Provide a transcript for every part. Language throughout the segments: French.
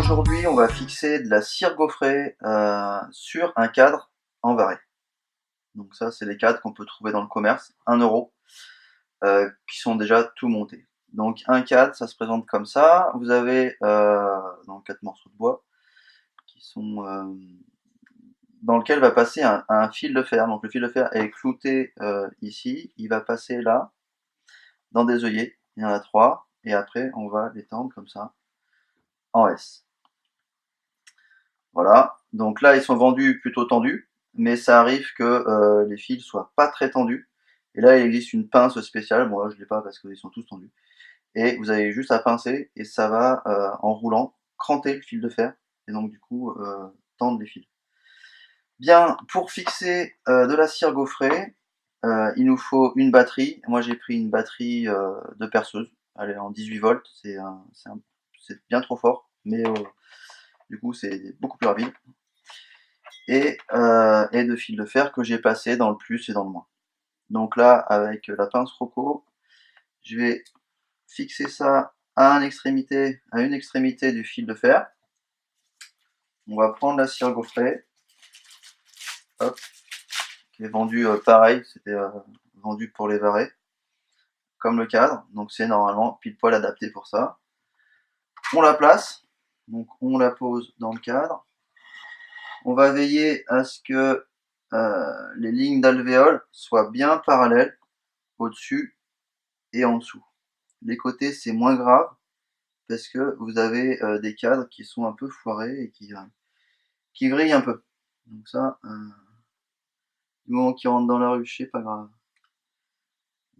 aujourd'hui, on va fixer de la cire gaufrée sur un cadre en varé. Donc ça, c'est les cadres qu'on peut trouver dans le commerce, 1 €, qui sont déjà tout montés. Donc un cadre, ça se présente comme ça. Vous avez donc 4 morceaux de bois qui sont dans lequel va passer un fil de fer. Donc le fil de fer est clouté ici, il va passer là, dans des œillets. Il y en a 3, et après on va les tendre comme ça, en S. Voilà, donc là ils sont vendus plutôt tendus, mais ça arrive que les fils soient pas très tendus. Et là il existe une pince spéciale, bon là je l'ai pas parce qu'ils sont tous tendus. Et vous avez juste à pincer et ça va, en roulant, cranter le fil de fer, et donc du coup tendre les fils. Bien, pour fixer de la cire gaufrée, il nous faut une batterie. Moi j'ai pris une batterie de perceuse, elle est en 18 volts, c'est bien trop fort, mais du coup c'est beaucoup plus rapide. Et de fil de fer que j'ai passé dans le plus et dans le moins. Donc là, avec la pince Rocco, je vais fixer ça à une extrémité du fil de fer. On va prendre la cire gaufrée, hop, qui est vendue pareil, c'était vendu pour les varés, comme le cadre, donc c'est normalement pile poil adapté pour ça. On la place, donc on la pose dans le cadre. On va veiller à ce que les lignes d'alvéole soient bien parallèles au-dessus et en dessous. Les côtés c'est moins grave parce que vous avez des cadres qui sont un peu foirés et qui vrillent un peu. Donc ça, du moment qu'ils rentrent dans la ruche, c'est pas grave.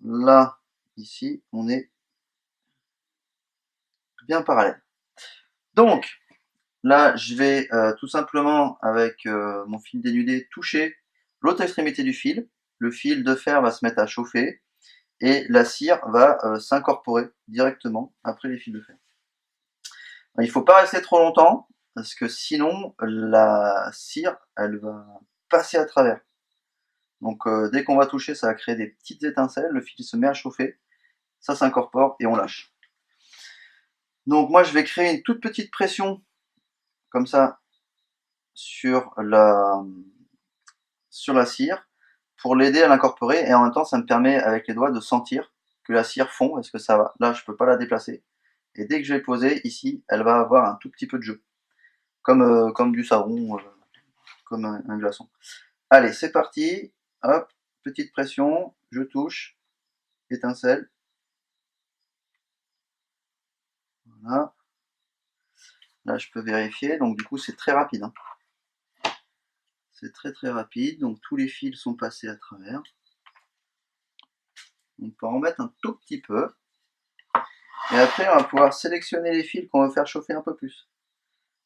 Là, ici, on est bien parallèle. Donc, là, je vais tout simplement, avec mon fil dénudé, toucher l'autre extrémité du fil. Le fil de fer va se mettre à chauffer et la cire va s'incorporer directement après les fils de fer. Il ne faut pas rester trop longtemps parce que sinon la cire elle va passer à travers. Donc dès qu'on va toucher, ça va créer des petites étincelles, le fil se met à chauffer, ça s'incorpore et on lâche. Donc moi je vais créer une toute petite pression comme ça sur la cire pour l'aider à l'incorporer, et en même temps ça me permet avec les doigts de sentir que la cire fond, est-ce que ça va. Là je peux pas la déplacer, et dès que je vais poser ici, elle va avoir un tout petit peu de jeu, comme du savon, comme un glaçon. Allez, c'est parti, hop, petite pression, je touche, étincelle, voilà. Là je peux vérifier, donc du coup c'est très rapide, hein. C'est très très rapide, donc tous les fils sont passés à travers. On peut en mettre un tout petit peu, et après on va pouvoir sélectionner les fils qu'on veut faire chauffer un peu plus.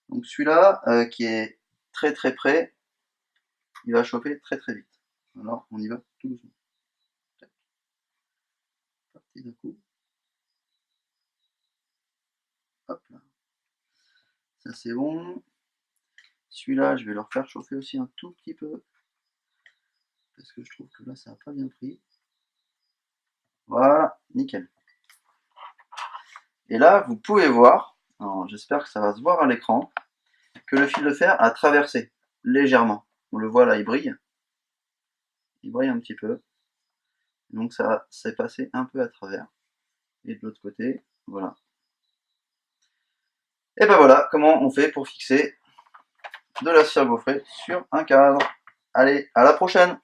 Donc celui-là qui est très très près, il va chauffer très très vite. Alors on y va tout doucement. Parti d'un coup. Hop là. Ça c'est bon. Celui-là je vais le refaire chauffer aussi un tout petit peu, parce que je trouve que là ça n'a pas bien pris. Voilà, nickel. Et là vous pouvez voir, j'espère que ça va se voir à l'écran, que le fil de fer a traversé légèrement. On le voit là, il brille un petit peu, donc ça s'est passé un peu à travers. Et de l'autre côté, voilà. Et ben voilà comment on fait pour fixer de la cire gaufrée sur un cadre. Allez, à la prochaine!